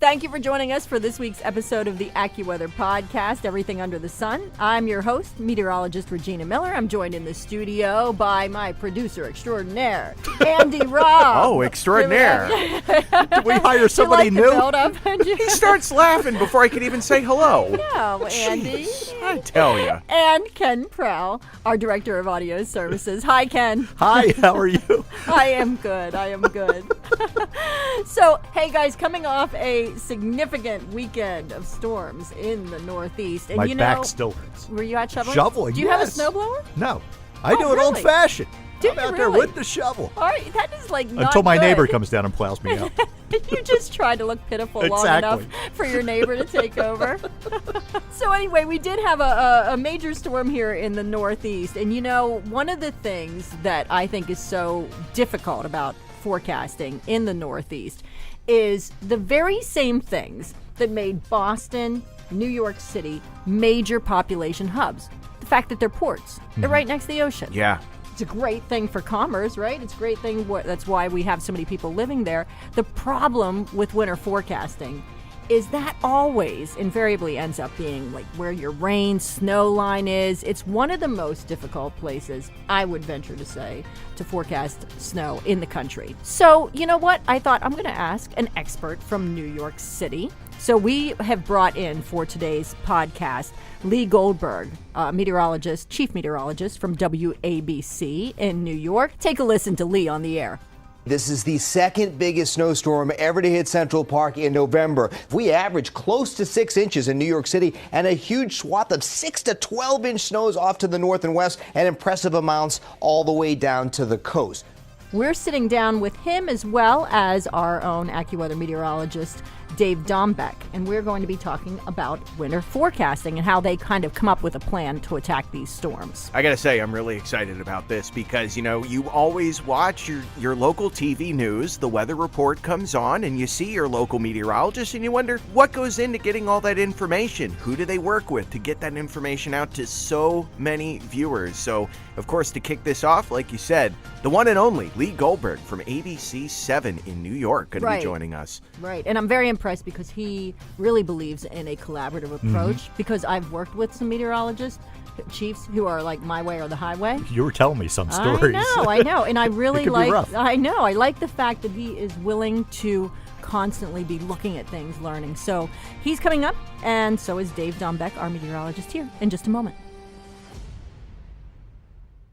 Thank you for joining us for this week's episode of the AccuWeather Podcast, Everything Under the Sun. I'm your host, meteorologist Regina Miller. I'm joined in the studio by my producer extraordinaire, Andy Robb. Oh, extraordinaire. Did we hire somebody new? He starts laughing before I can even say hello. No, Andy. Jeez, I tell you. And Ken Prowl, our Director of Audio Services. Hi, Ken. Hi, how are you? I am good. So, hey guys, coming off a significant weekend of storms in the Northeast. And My back still hurts. Were you out shoveling? Shoveling, Do you have a snowblower? No. I do it really? old-fashioned. Do I'm you out there really? with the shovel. All right, that is like not Until my good. neighbor comes down and plows me out. You just tried to look pitiful long Exactly. enough for your neighbor to take over. So anyway, we did have a major storm here in the Northeast. And you know, one of the things that I think is so difficult about forecasting in the Northeast is the very same things that made Boston, New York City major population hubs. The fact that they're ports. They're right next to the ocean. Yeah. It's a great thing for commerce, right? It's a great thing. That's why we have so many people living there. The problem with winter forecasting is that always invariably ends up being like where your rain, snow line is. It's one of the most difficult places, I would venture to say, to forecast snow in the country. So, you know what? I thought I'm going to ask an expert from New York City. So we have brought in for today's podcast Lee Goldberg, chief meteorologist from WABC in New York. Take a listen to Lee on the air. This is the second biggest snowstorm ever to hit Central Park in November. We averaged close to 6 inches in New York City and a huge swath of 6 to 12-inch snows off to the north and west and impressive amounts all the way down to the coast. We're sitting down with him as well as our own AccuWeather meteorologist, Dave Dombek, and we're going to be talking about winter forecasting and how they kind of come up with a plan to attack these storms. I gotta say, I'm really excited about this because, you know, you always watch your local TV news, the weather report comes on, and you see your local meteorologist, and you wonder what goes into getting all that information. Who do they work with to get that information out to so many viewers? So, of course, to kick this off, like you said, the one and only Lee Goldberg from ABC 7 in New York going to be joining us. Right, and I'm very impressed because he really believes in a collaborative approach because I've worked with some meteorologists, chiefs who are like my way or the highway. You were telling me some stories. I know, and I really be rough. I like the fact that he is willing to constantly be looking at things, learning. So he's coming up, and so is Dave Dombek, our meteorologist, here in just a moment.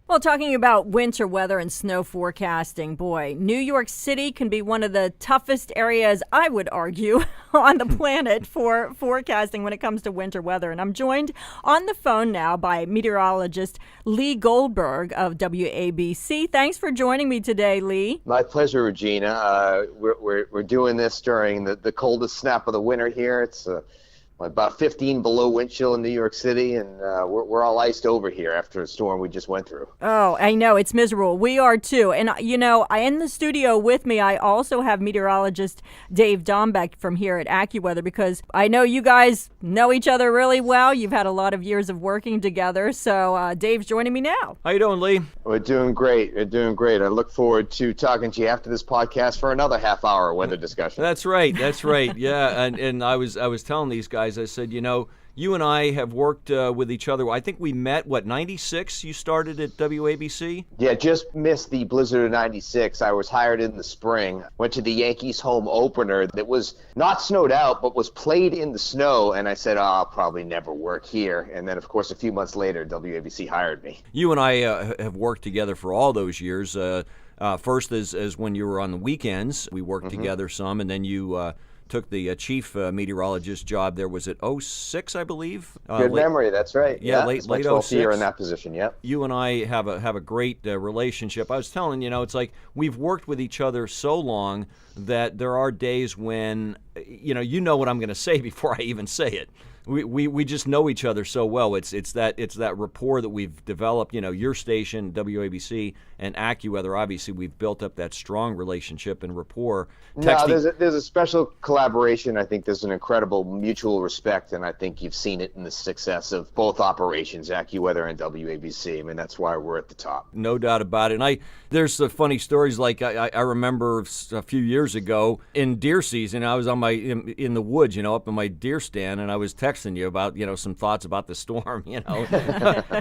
Well, talking about winter weather and snow forecasting, boy, New York City can be one of the toughest areas, I would argue, on the planet for forecasting when it comes to winter weather. And I'm joined on the phone now by meteorologist Lee Goldberg of WABC. Thanks for joining me today, Lee. My pleasure, Regina. We're doing this during the coldest snap of the winter here. It's about 15 below wind chill in New York City, and we're all iced over here after a storm we just went through. Oh, I know. It's miserable. We are too. And, you know, in the studio with me, I also have meteorologist Dave Dombek from here at AccuWeather because I know you guys know each other really well. You've had a lot of years of working together. So Dave's joining me now. How you doing, Lee? We're doing great. I look forward to talking to you after this podcast for another half-hour weather discussion. That's right. Yeah, and I was telling these guys, I said, you know, you and I have worked with each other. I think we met, 96? You started at WABC? Yeah, just missed the blizzard of 96. I was hired in the spring. Went to the Yankees home opener that was not snowed out, but was played in the snow. And I said, I'll probably never work here. And then, of course, a few months later, WABC hired me. You and I have worked together for all those years. First as when you were on the weekends. We worked together some, and then you took the chief meteorologist job there. Was it 06, I believe? Good memory, that's right. Yeah, late 12th 06. year in that position, yep. You and I have a great relationship. I was telling, you know, it's like we've worked with each other so long that there are days when, you know what I'm going to say before I even say it. we just know each other so well. It's that rapport that we've developed. Your station, WABC, and AccuWeather. Obviously, we've built up that strong relationship and rapport. No, there's a special collaboration. I think there's an incredible mutual respect, and I think you've seen it in the success of both operations, AccuWeather and WABC. I mean, that's why we're at the top. No doubt about it. And there's some funny stories. Like I remember a few years ago in deer season, I was in the woods, up in my deer stand, and I was texting you about some thoughts about the storm,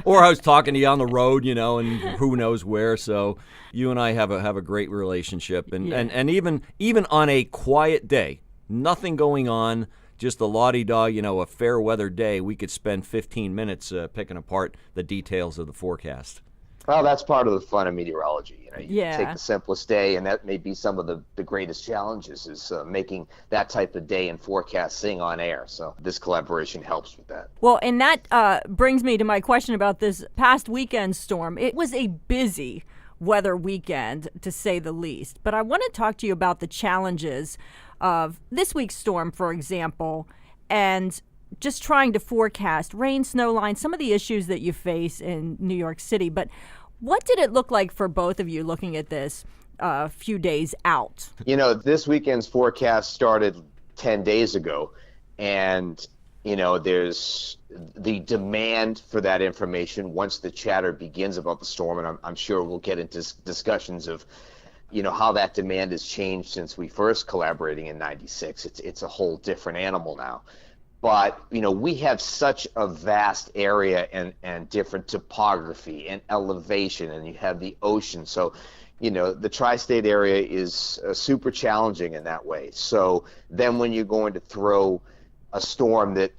or I was talking to you on the road, and who knows where. So you and I have a great relationship, and even on a quiet day, nothing going on, just a la-di-da, a fair weather day, we could spend 15 minutes picking apart the details of the forecast. Well, that's part of the fun of meteorology. You Yeah. take the simplest day, and that may be some of the greatest challenges is making that type of day and forecasting on air. So this collaboration helps with that. Well, and that brings me to my question about this past weekend storm. It was a busy weather weekend, to say the least. But I want to talk to you about the challenges of this week's storm, for example, and just trying to forecast rain, snow lines, some of the issues that you face in New York City. But what did it look like for both of you looking at this a few days out? This weekend's forecast started 10 days ago, and there's the demand for that information once the chatter begins about the storm, and I'm sure we'll get into discussions of how that demand has changed since we first collaborating in '96. It's a whole different animal now. But, we have such a vast area and different topography and elevation, and you have the ocean. So, the tri-state area is super challenging in that way. So then when you're going to throw a storm that,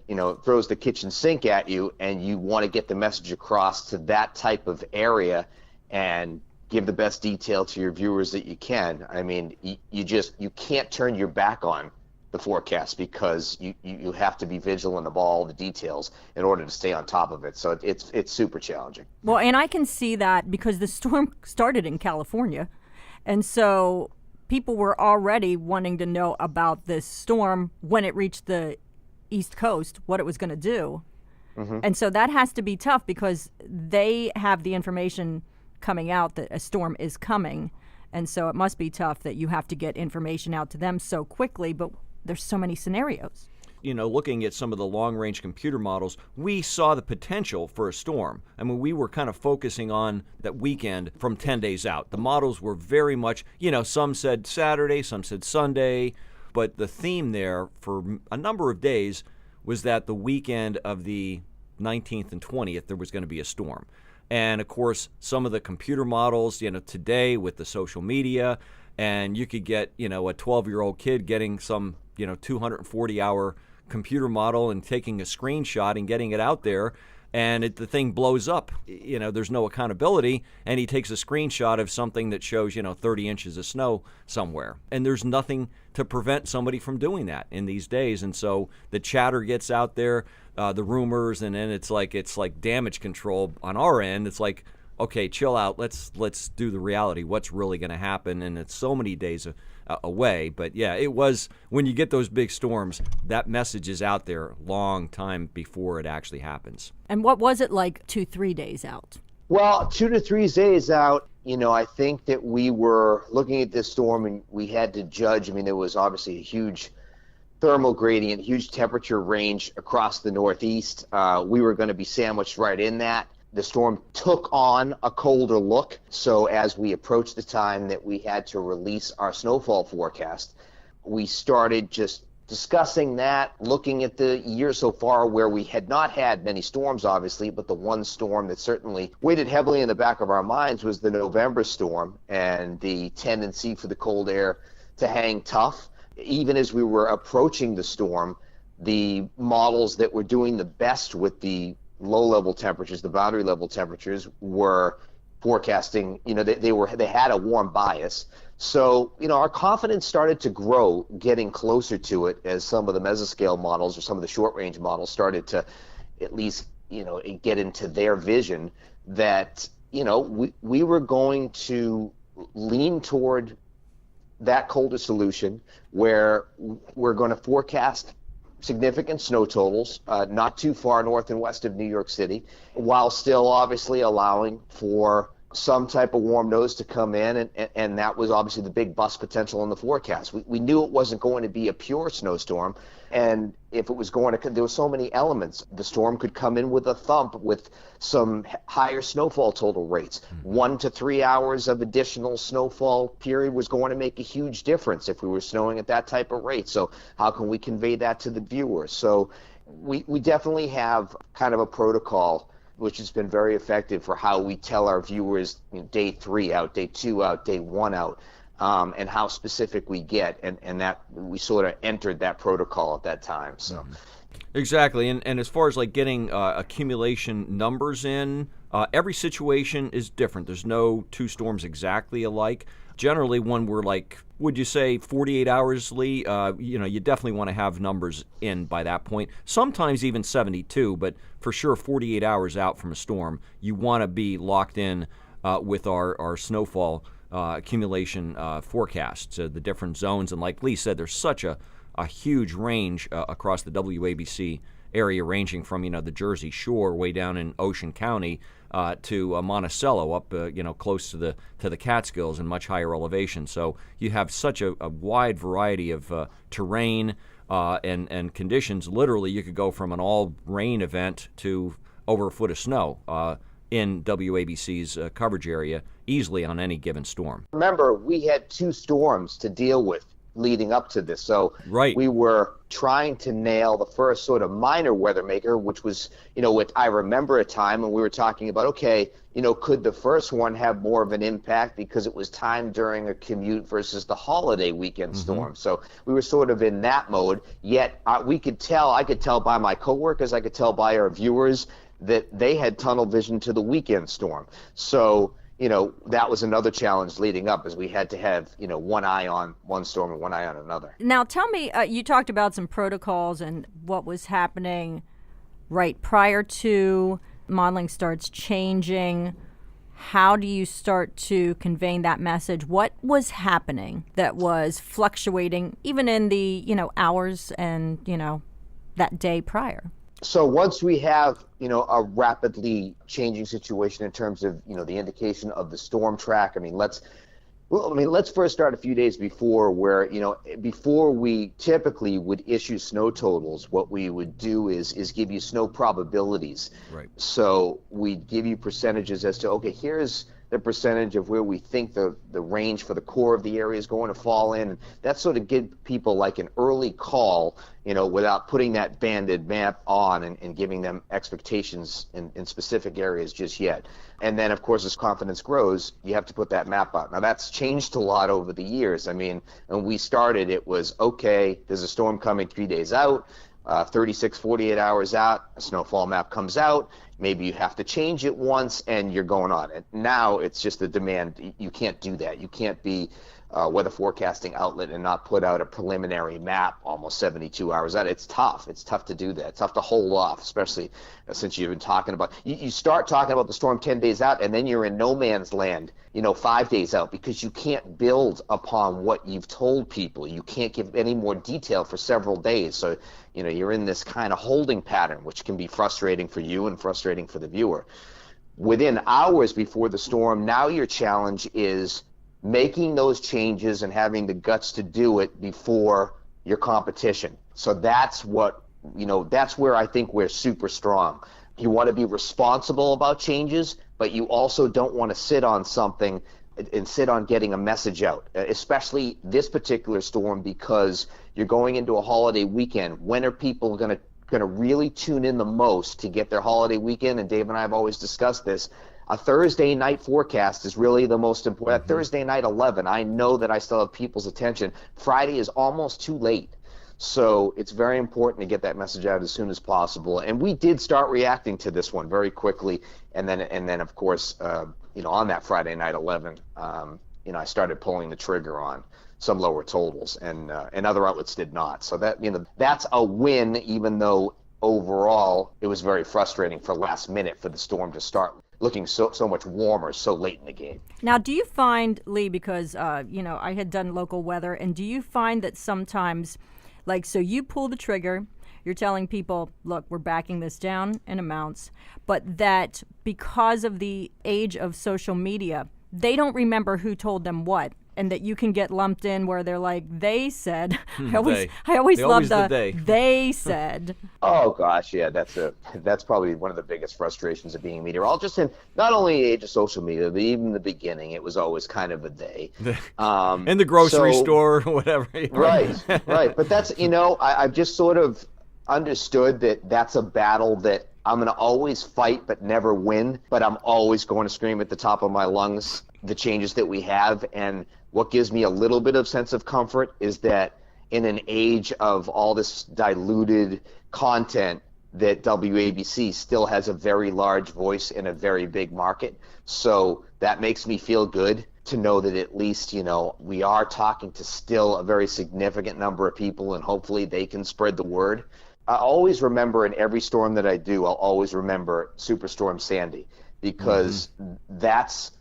throws the kitchen sink at you, and you want to get the message across to that type of area and give the best detail to your viewers that you can, I mean, you can't turn your back on the forecast because you have to be vigilant of all the details in order to stay on top of it. So it's super challenging. Well, and I can see that because the storm started in California. And so people were already wanting to know about this storm when it reached the East Coast, what it was going to do. Mm-hmm. And so that has to be tough because they have the information coming out that a storm is coming. And so it must be tough that you have to get information out to them so quickly. But there's so many scenarios. Looking at some of the long-range computer models, we saw the potential for a storm. I mean, we were kind of focusing on that weekend from 10 days out. The models were very much, some said Saturday, some said Sunday, but the theme there for a number of days was that the weekend of the 19th and 20th, there was going to be a storm. And, of course, some of the computer models, today with the social media, and you could get, a 12-year-old kid getting some 240-hour computer model and taking a screenshot and getting it out there, and the thing blows up. There's no accountability, and he takes a screenshot of something that shows 30 inches of snow somewhere, and there's nothing to prevent somebody from doing that in these days. And so the chatter gets out there, the rumors, and then it's like damage control on our end. It's like, okay, chill out, let's do the reality, what's really going to happen, and it's so many days away. But yeah, it was, when you get those big storms, that message is out there a long time before it actually happens. And what was it like 2-3 days out? Well, 2 to 3 days out, I think that we were looking at this storm and we had to judge. I mean, there was obviously a huge thermal gradient, huge temperature range across the Northeast. We were going to be sandwiched right in that. The storm took on a colder look, so as we approached the time that we had to release our snowfall forecast, we started just discussing that, looking at the year so far where we had not had many storms, obviously, but the one storm that certainly weighted heavily in the back of our minds was the November storm and the tendency for the cold air to hang tough. Even as we were approaching the storm, the models that were doing the best with the low-level temperatures, the boundary level temperatures, were forecasting, they had a warm bias. So, our confidence started to grow getting closer to it as some of the mesoscale models or some of the short-range models started to at least, get into their vision that, we were going to lean toward that colder solution where we're going to forecast significant snow totals, not too far north and west of New York City, while still obviously allowing for some type of warm nose to come in, and that was obviously the big bust potential in the forecast. We knew it wasn't going to be a pure snowstorm, and if it was going to, there were so many elements. The storm could come in with a thump with some higher snowfall total rates. 1 to 3 hours of additional snowfall period was going to make a huge difference if we were snowing at that type of rate. So how can we convey that to the viewers? So we definitely have kind of a protocol which has been very effective for how we tell our viewers, day 3 out, day 2 out, day 1 out, and how specific we get, and that we sort of entered that protocol at that time. So Exactly, and as far as like getting accumulation numbers in, every situation is different. There's no two storms exactly alike. Generally, when we're like, would you say 48 hours, Lee? You definitely want to have numbers in by that point. Sometimes even 72, but for sure 48 hours out from a storm, you want to be locked in with our snowfall accumulation forecasts, the different zones. And like Lee said, there's such a huge range across the WABC area, ranging from the Jersey Shore way down in Ocean County to Monticello, up close to the Catskills and much higher elevation. So you have such a wide variety of terrain and conditions. Literally, you could go from an all rain event to over a foot of snow in WABC's coverage area easily on any given storm. remember, we had 2 storms to deal with leading up to this. So Right. we were trying to nail the first sort of minor weather maker, which was, I remember a time when we were talking about, okay, could the first one have more of an impact because it was timed during a commute versus the holiday weekend storm. So we were sort of in that mode, yet I could tell by my coworkers, I could tell by our viewers that they had tunnel vision to the weekend storm. So that was another challenge leading up, as we had to have, one eye on one storm and one eye on another. Now, tell me, you talked about some protocols and what was happening right prior to modeling starts changing. How do you start to convey that message? What was happening that was fluctuating even in the, hours and, that day prior? So once we have, a rapidly changing situation in terms of, the indication of the storm track, let's first start a few days before, where, before we typically would issue snow totals, what we would do is give you snow probabilities. Right. So we give you percentages as to, okay, here's the percentage of where we think the range for the core of the area is going to fall in. That sort of give people like an early call, without putting that banded map on and giving them expectations in specific areas just yet. And then, of course, as confidence grows, you have to put that map out. Now, that's changed a lot over the years. When we started, it was, okay, there's a storm coming 3 days out, 36, 48 hours out, a snowfall map comes out. Maybe you have to change it once and you're going on it. Now it's just the demand. You can't do that. You can't be a weather forecasting outlet and not put out a preliminary map almost 72 hours out. It's tough. It's tough to do that. It's tough to hold off, especially since you've been talking about, you start talking about the storm 10 days out and then you're in no man's land, 5 days out, because you can't build upon what you've told people. You can't give any more detail for several days. So, you're in this kind of holding pattern, which can be frustrating for you and frustrating for the viewer. Within hours before the storm, now your challenge is making those changes and having the guts to do it before your competition. So that's what, that's where I think we're super strong. You want to be responsible about changes, but you also don't want to sit on something and sit on getting a message out, especially this particular storm, because you're going into a holiday weekend. When are people going to really tune in the most to get their holiday weekend? And Dave and I have always discussed this. A Thursday night forecast is really the most important. Thursday night 11, I know that I still have people's attention. Friday is almost too late. So it's very important to get that message out as soon as possible. And we did start reacting to this one very quickly. And then of course, on that Friday night 11, I started pulling the trigger on some lower totals, and other outlets did not. So that, that's a win, even though overall it was very frustrating for last minute for the storm to start looking so much warmer so late in the game. Now, do you find, Lee, because, I had done local weather, and do you find that sometimes, so you pull the trigger, you're telling people, look, we're backing this down in amounts, but that because of the age of social media, they don't remember who told them what. And that you can get lumped in where they're like, they said. I always love they said. Oh gosh, yeah, that's probably one of the biggest frustrations of being a meteorologist, and not only age of social media, but even the beginning, it was always kind of a they. In the grocery store, whatever. Right. But that's, I've just sort of understood that that's a battle that I'm going to always fight but never win, but I'm always going to scream at the top of my lungs the changes that we have. And what gives me a little bit of sense of comfort is that in an age of all this diluted content, that WABC still has a very large voice in a very big market. So that makes me feel good to know that at least, we are talking to still a very significant number of people, and hopefully they can spread the word. I always remember, in every storm that I do, I'll always remember Superstorm Sandy, because that's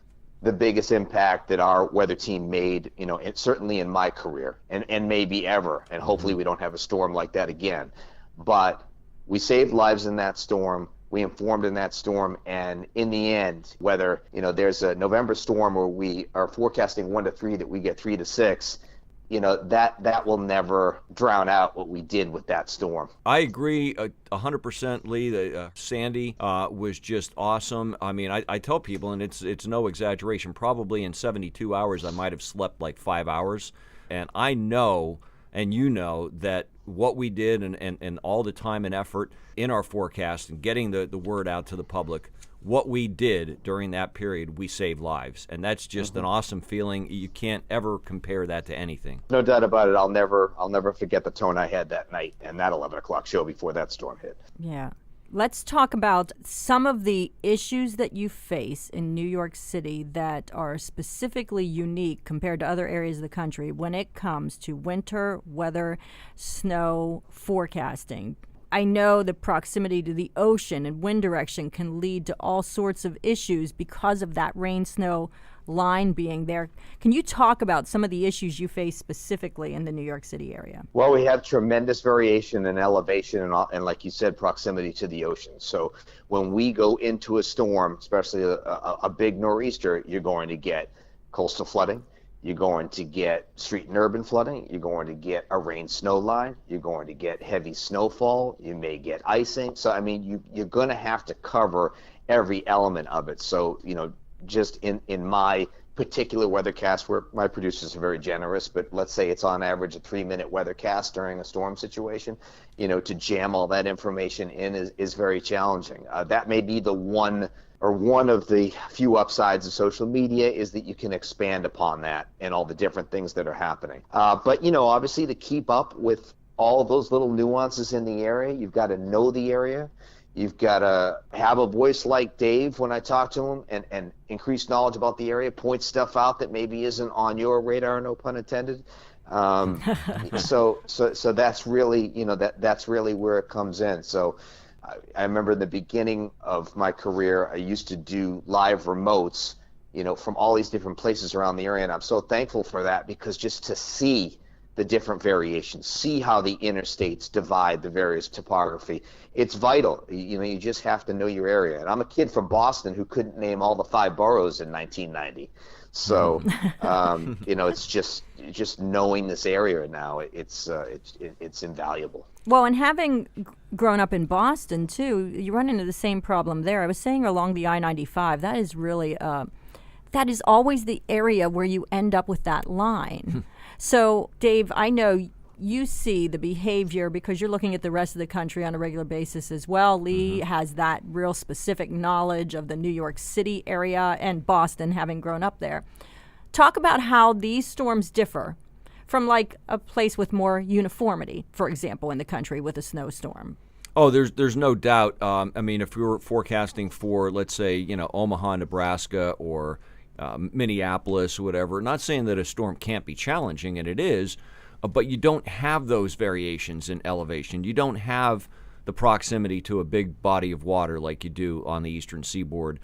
the biggest impact that our weather team made, certainly in my career, and maybe ever. And hopefully we don't have a storm like that again. But we saved lives in that storm. We informed in that storm. And in the end, whether, there's a November storm where we are forecasting 1 to 3, that we get 3 to 6, that will never drown out what we did with that storm. I agree 100%, Lee. That Sandy was just awesome. I mean, I tell people, and it's no exaggeration, probably in 72 hours I might have slept like 5 hours. And I know, and that what we did and all the time and effort in our forecast and getting the word out to the public, what we did during that period, we saved lives. And that's just an awesome feeling. You can't ever compare that to anything. No doubt about it. I'll never forget the tone I had that night and that 11 o'clock show before that storm hit. Yeah. Let's talk about some of the issues that you face in New York City that are specifically unique compared to other areas of the country when it comes to winter weather, snow forecasting. I know the proximity to the ocean and wind direction can lead to all sorts of issues because of that rain-snow line being there. Can you talk about some of the issues you face specifically in the New York City area? Well, we have tremendous variation in elevation and like you said, proximity to the ocean. So when we go into a storm, especially a big nor'easter, you're going to get coastal flooding. You're going to get street and urban flooding. You're going to get a rain-snow line. You're going to get heavy snowfall. You may get icing. So, I mean, you're going to have to cover every element of it. So, just in my particular weathercast, where my producers are very generous, but let's say it's on average a 3-minute weathercast during a storm situation, to jam all that information in is very challenging. That may be the one of the few upsides of social media, is that you can expand upon that and all the different things that are happening. But, obviously to keep up with all of those little nuances in the area, you've got to know the area. You've got to have a voice like Dave when I talk to him and increase knowledge about the area, point stuff out that maybe isn't on your radar, no pun intended. So that's really, that's really where it comes in. So I remember in the beginning of my career, I used to do live remotes, from all these different places around the area. And I'm so thankful for that, because just to see the different variations, see how the interstates divide the various topography, it's vital. You just have to know your area. And I'm a kid from Boston who couldn't name all the 5 boroughs in 1990. So, it's just knowing this area now, it's invaluable. Well, and having grown up in Boston, too, you run into the same problem there. I was saying along the I-95, that is really, that is always the area where you end up with that line. So, Dave, I know you see the behavior because you're looking at the rest of the country on a regular basis as well. Lee has that real specific knowledge of the New York City area and Boston, having grown up there. Talk about how these storms differ from like a place with more uniformity, for example, in the country with a snowstorm. Oh, there's no doubt. I mean, if we were forecasting for, let's say, Omaha, Nebraska, or Minneapolis, or whatever, not saying that a storm can't be challenging, and it is, but you don't have those variations in elevation. You don't have the proximity to a big body of water like you do on the eastern seaboard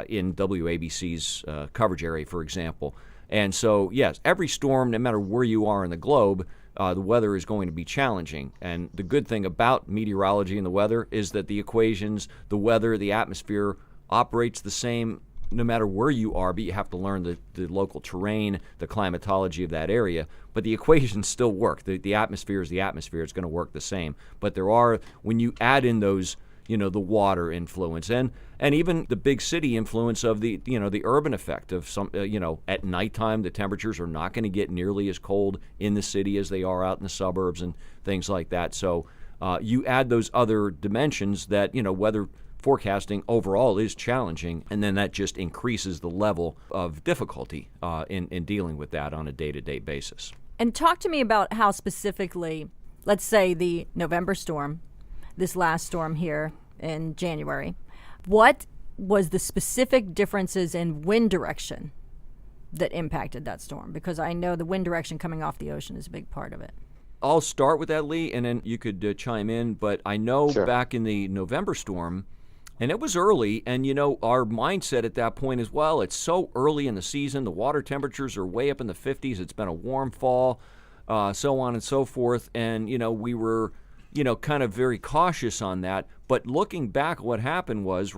in WABC's coverage area, for example. And so, yes, every storm, no matter where you are in the globe, the weather is going to be challenging. And the good thing about meteorology and the weather is that the equations, the weather, the atmosphere operates the same no matter where you are, but you have to learn the local terrain, the climatology of that area. But the equations still work. The atmosphere is the atmosphere. It's going to work the same. But there are, when you add in those, the water influence and even the big city influence of the urban effect of some, at nighttime, the temperatures are not going to get nearly as cold in the city as they are out in the suburbs and things like that. So you add those other dimensions that, weather forecasting overall is challenging, and then that just increases the level of difficulty in dealing with that on a day-to-day basis. And talk to me about how specifically, let's say the November storm, this last storm here in January, what was the specific differences in wind direction that impacted that storm? Because I know the wind direction coming off the ocean is a big part of it. I'll start with that, Lee, and then you could chime in, but I know back in the November storm, and it was early, and, our mindset at that point is, well, it's so early in the season. The water temperatures are way up in the 50s. It's been a warm fall, so on and so forth. And, we were, kind of very cautious on that. But looking back, what happened was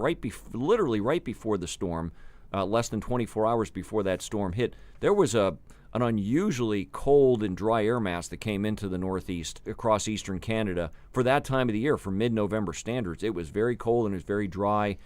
literally right before the storm, less than 24 hours before that storm hit, there was an unusually cold and dry air mass that came into the Northeast across eastern Canada for that time of the year, for mid-November standards. It was very cold and it was very dry,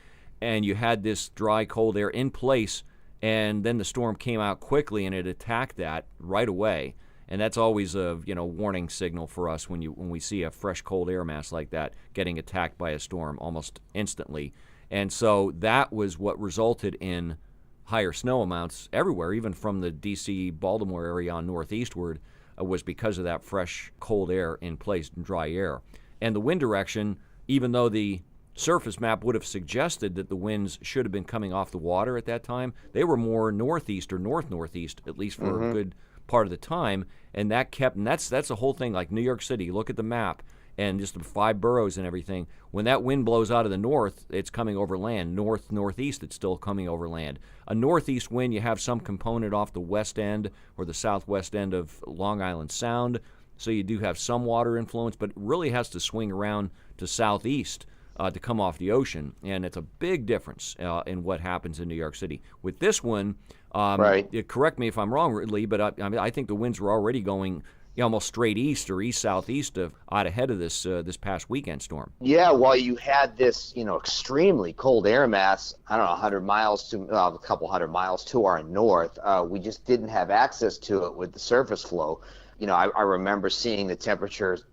and you had this dry, cold air in place, and then the storm came out quickly and it attacked that right away. And that's always a warning signal for us when we see a fresh, cold air mass like that getting attacked by a storm almost instantly. And so that was what resulted in higher snow amounts everywhere, even from the D.C., Baltimore area on northeastward, was because of that fresh, cold air in place and dry air. And the wind direction, even though the surface map would have suggested that the winds should have been coming off the water at that time, they were more northeast or north-northeast, at least for a good part of the time, and that's the whole thing. Like New York City, look at the map, and just the 5 boroughs and everything. When that wind blows out of the north, it's coming over land. North-northeast, it's still coming over land. A northeast wind, you have some component off the west end or the southwest end of Long Island Sound, so you do have some water influence, but it really has to swing around to southeast to come off the ocean, and it's a big difference in what happens in New York City. With this one, correct me if I'm wrong, Lee, but I think the winds were already going almost straight east or east-southeast out ahead of this past weekend storm. Yeah, while you had this, extremely cold air mass, I don't know, 100 miles to a couple hundred miles to our north, we just didn't have access to it with the surface flow. I remember seeing the temperatures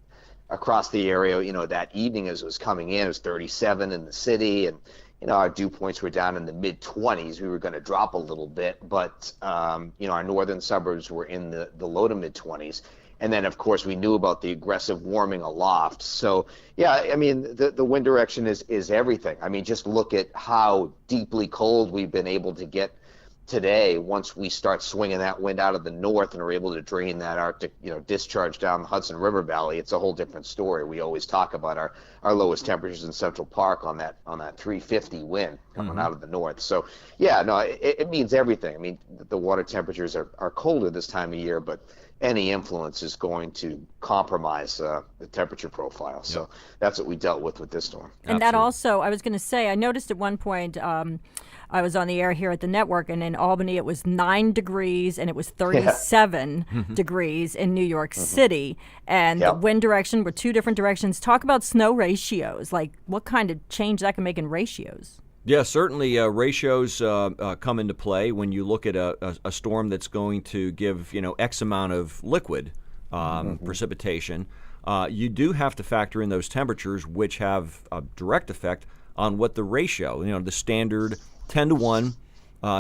across the area, that evening as it was coming in. It was 37 in the city, and our dew points were down in the mid-20s. We were going to drop a little bit, but our northern suburbs were in the low to mid-20s. And then, of course, we knew about the aggressive warming aloft. So, yeah, the wind direction is everything. Just look at how deeply cold we've been able to get today once we start swinging that wind out of the north and are able to drain that Arctic, discharge down the Hudson River Valley. It's a whole different story. We always talk about our lowest temperatures in Central Park on that 350 wind coming out of the north. So, yeah, no, it means everything. The water temperatures are colder this time of year, but any influence is going to compromise the temperature profile. So that's what we dealt with this storm. And that also, I was going to say, I noticed at one point, I was on the air here at the network, and in Albany it was 9 degrees, and it was 37 degrees in New York City. And the wind direction were 2 different directions. Talk about snow ratios, like what kind of change that can make in ratios. Yeah, certainly ratios come into play when you look at a storm that's going to give, X amount of liquid precipitation. You do have to factor in those temperatures, which have a direct effect on what the ratio, the standard 10 to 1,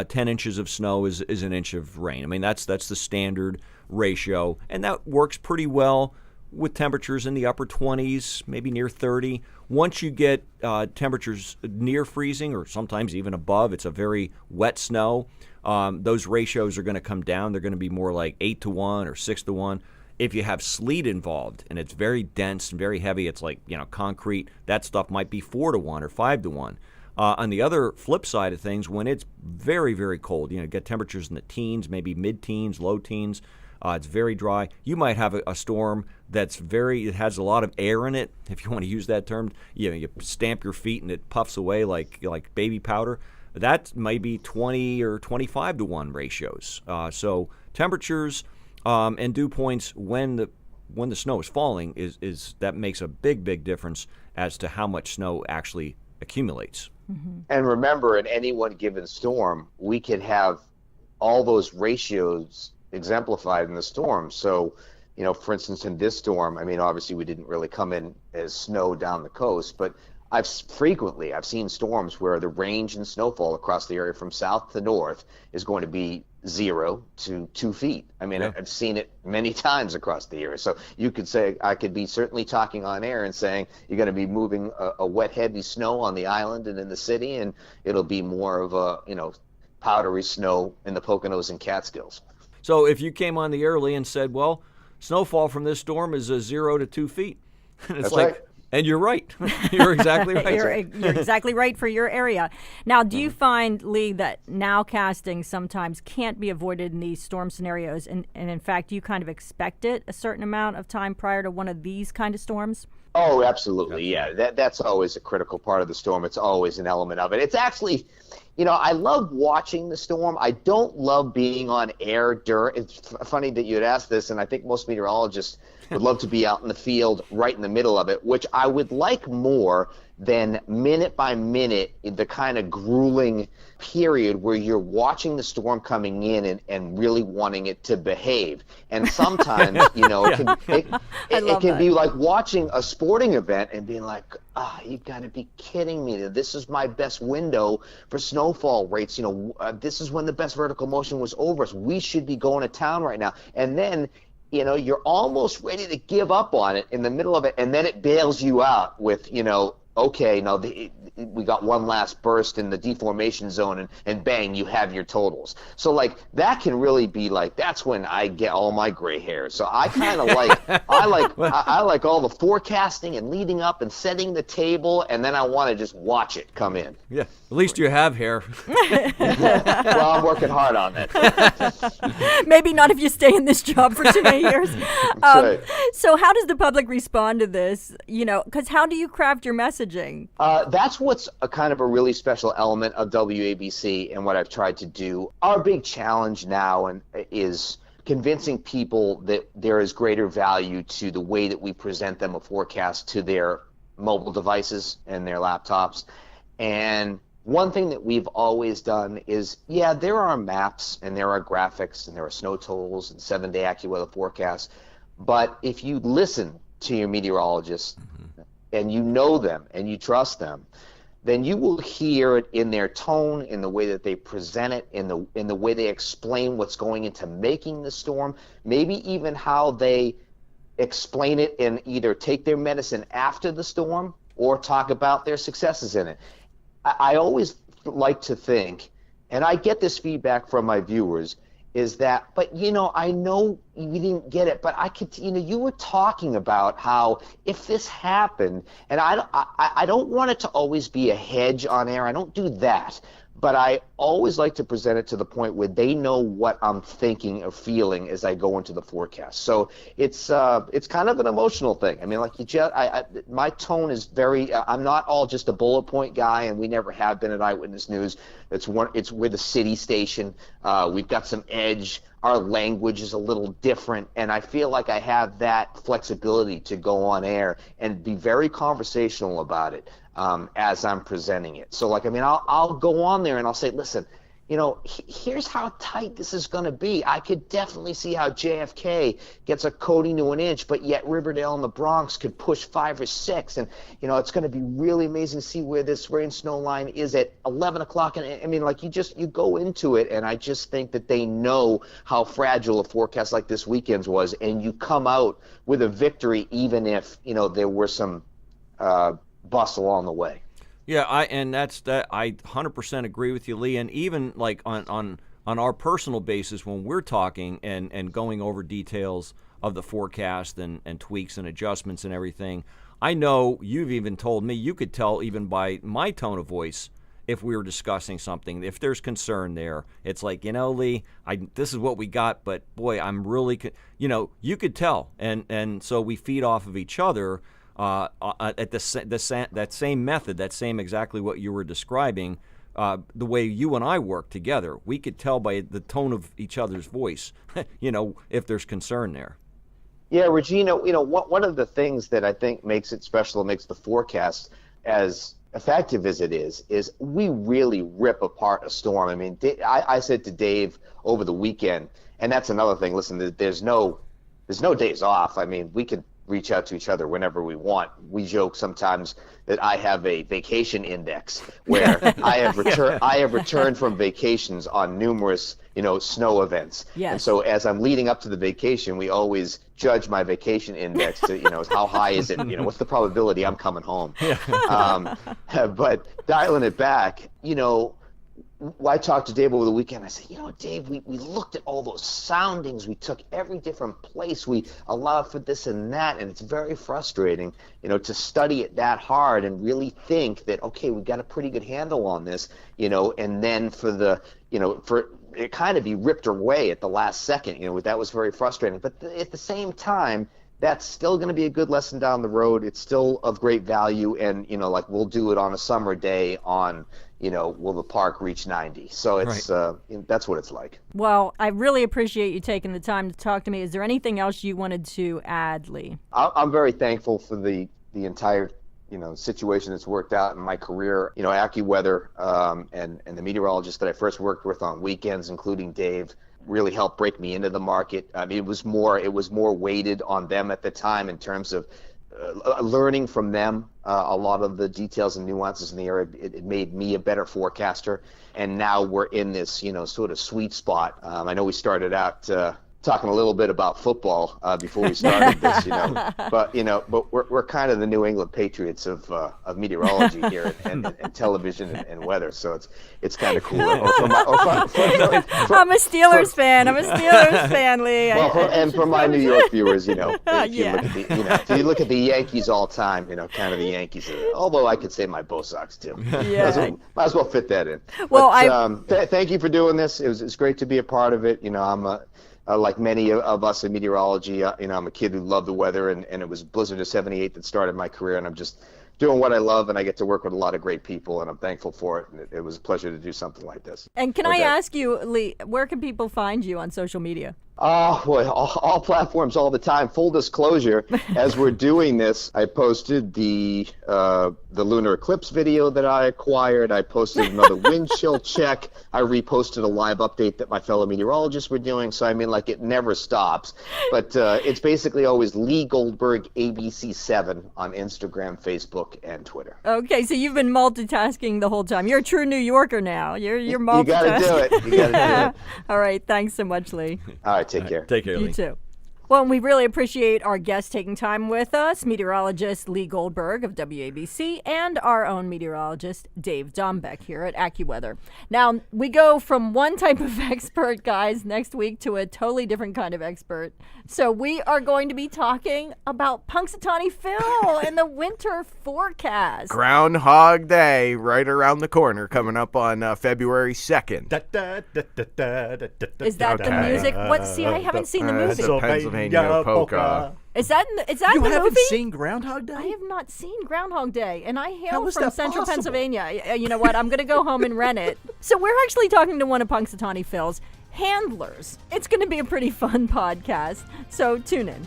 10 inches of snow is an inch of rain. That's the standard ratio, and that works pretty well with temperatures in the upper 20s, maybe near 30. Once you get temperatures near freezing or sometimes even above, it's a very wet snow, those ratios are going to come down. They're going to be more like 8 to 1 or 6 to 1. If you have sleet involved and it's very dense and very heavy, it's like, concrete, that stuff might be 4 to 1 or 5 to 1. On the other flip side of things, when it's very, very cold, get temperatures in the teens, maybe mid-teens, low teens, It's very dry. You might have a storm it has a lot of air in it, if you want to use that term. You stamp your feet and it puffs away like baby powder. That might be 20 or 25 to 1 ratios. So temperatures and dew points when the snow is falling is that makes a big difference as to how much snow actually accumulates. Mm-hmm. And remember, in any one given storm, we could have all those ratios exemplified in the storm. So, for instance, in this storm, I mean, obviously we didn't really come in as snow down the coast, but I've seen storms where the range in snowfall across the area from south to north is going to be 0 to 2 feet. I mean, I've seen it many times across the area. So you could say, I could be certainly talking on air and saying you're going to be moving a wet, heavy snow on the island and in the city, and it'll be more of a, powdery snow in the Poconos and Catskills. So if you came on the early and said, well, snowfall from this storm is 0 to 2 feet, and it's That's like, right. And you're right. You're exactly right. You're exactly right for your area. Now, do you find, Lee, that nowcasting sometimes can't be avoided in these storm scenarios, and in fact, you kind of expect it a certain amount of time prior to one of these kind of storms? Oh, absolutely. Yeah, that's always a critical part of the storm. It's always an element of it. It's actually, I love watching the storm. I don't love being on air during. It's funny that you'd ask this, and I think most meteorologists would love to be out in the field right in the middle of it, which I would like more than minute by minute, the kind of grueling period where you're watching the storm coming in and really wanting it to behave. And sometimes, it can be like watching a sporting event and being like, you got to be kidding me. This is my best window for snowfall rates. This is when the best vertical motion was over us. We should be going to town right now. And then, you're almost ready to give up on it in the middle of it, and then it bails you out with, okay, now we got one last burst in the deformation zone, and bang, you have your totals. So, that can really be that's when I get all my gray hairs. So I kind of I like all the forecasting and leading up and setting the table, and then I want to just watch it come in. Yeah, at least you have hair. Well, I'm working hard on that. Maybe not if you stay in this job for too many years. Right. So how does the public respond to this? Because how do you craft your messaging? That's what's a kind of a really special element of WABC and what I've tried to do. Our big challenge now is convincing people that there is greater value to the way that we present them a forecast to their mobile devices and their laptops. And one thing that we've always done is, there are maps and there are graphics and there are snow totals and 7-day AccuWeather forecasts. But if you listen to your meteorologists, and you know them and you trust them, then you will hear it in their tone, in the way that they present it, in the way they explain what's going into making the storm, maybe even how they explain it and either take their medicine after the storm or talk about their successes in it. I always like to think, and I get this feedback from my viewers, is that, but I know you didn't get it, but I could, you were talking about how if this happened, and I don't want it to always be a hedge on air. I don't do that, but I always like to present it to the point where they know what I'm thinking or feeling as I go into the forecast. So it's kind of an emotional thing. I mean, my tone is very. I'm not all just a bullet point guy, and we never have been at Eyewitness News. We're the city station. We've got some edge. Our language is a little different, and I feel like I have that flexibility to go on air and be very conversational about it as I'm presenting it. So, I'll go on there and I'll say, listen, here's how tight this is going to be. I could definitely see how JFK gets a coating to an inch, but yet Riverdale and the Bronx could push 5 or 6. And, it's going to be really amazing to see where this rain snow line is at 11 o'clock. And I mean, you go into it, and I just think that they know how fragile a forecast like this weekend's was, and you come out with a victory even if, there were some busts along the way. Yeah, I 100% agree with you, Lee. And even on our personal basis, when we're talking and going over details of the forecast and tweaks and adjustments and everything, I know you've even told me, you could tell even by my tone of voice if we were discussing something. If there's concern there, it's like, Lee, this is what we got, but boy, I'm really, you could tell. And so we feed off of each other at that same method, that same exactly what you were describing. The way you and I work together, we could tell by the tone of each other's voice, if there's concern there. Yeah, Regina, one of the things that I think makes it special and makes the forecast as effective as it is we really rip apart a storm. I mean, I said to Dave over the weekend, and that's another thing, listen, there's no days off. I mean, we could reach out to each other whenever we want. We joke sometimes that I have a vacation index where I have returned from vacations on numerous, snow events. Yes. And so as I'm leading up to the vacation, we always judge my vacation index to, how high is it? What's the probability I'm coming home? But dialing it back, I talked to Dave over the weekend. I said, Dave, we looked at all those soundings. We took every different place. We allowed for this and that. And it's very frustrating, to study it that hard and really think that, okay, we got a pretty good handle on this, and then for it kind of be ripped away at the last second. That was very frustrating. But at the same time, that's still going to be a good lesson down the road. It's still of great value. And, we'll do it on a summer day on, will the park reach 90? So it's that's what it's like. Well, I really appreciate you taking the time to talk to me. Is there anything else you wanted to add, Lee? I'm very thankful for the entire situation that's worked out in my career. AccuWeather and the meteorologists that I first worked with on weekends, including Dave, really helped break me into the market. I mean, it was more weighted on them at the time in terms of learning from them a lot of the details and nuances in the area. It made me a better forecaster, and now we're in this sort of sweet spot. I know we started out talking a little bit about football before we started this, but we're kind of the New England Patriots of meteorology here and television and weather, so it's kind of cool. I'm a Steelers fan. Lee. Well, and for my New York viewers, if you look at the Yankees all time, kind of the Yankees. Although I could say my Bo Sox too. Yeah. Might as well fit that in. Well, thank you for doing this. It's great to be a part of it. I'm like many of us in meteorology, I'm a kid who loved the weather, and it was Blizzard of '78 that started my career, and I'm just doing what I love, and I get to work with a lot of great people, and I'm thankful for it. And it was a pleasure to do something like this. And can I ask you, Lee, where can people find you on social media? Well, all platforms all the time. Full disclosure, as we're doing this, I posted the lunar eclipse video that I acquired. I posted another wind chill check. I reposted a live update that my fellow meteorologists were doing. So, it never stops. But it's basically always Lee Goldberg, ABC7 on Instagram, Facebook, and Twitter. Okay, so you've been multitasking the whole time. You're a true New Yorker now. You're multitasking. You got to do it. All right, thanks so much, Lee. All right. Take care. Take care, Lee. You too. Well, we really appreciate our guest taking time with us, meteorologist Lee Goldberg of WABC, and our own meteorologist Dave Dombek here at AccuWeather. Now, we go from one type of expert, guys, next week to a totally different kind of expert. So we are going to be talking about Punxsutawney Phil and the winter forecast. Groundhog Day right around the corner, coming up on February 2nd. Is that the music? What? See, I haven't seen the movie. Pennsylvania polka. Is that You the movie? haven't seen Groundhog Day? I have not seen Groundhog Day, and I hail How is from that central possible? Pennsylvania. You know what? I'm going to go home and rent it. So we're actually talking to one of Punxsutawney Phil's handlers. It's going to be a pretty fun podcast, so tune in.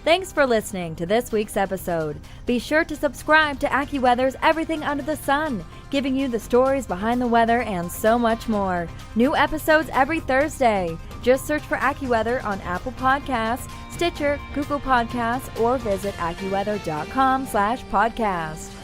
Thanks for listening to this week's episode. Be sure to subscribe to AccuWeather's Everything Under the Sun, giving you the stories behind the weather and so much more. New episodes every Thursday. Just search for AccuWeather on Apple Podcasts, Stitcher, Google Podcasts, or visit AccuWeather.com/podcast.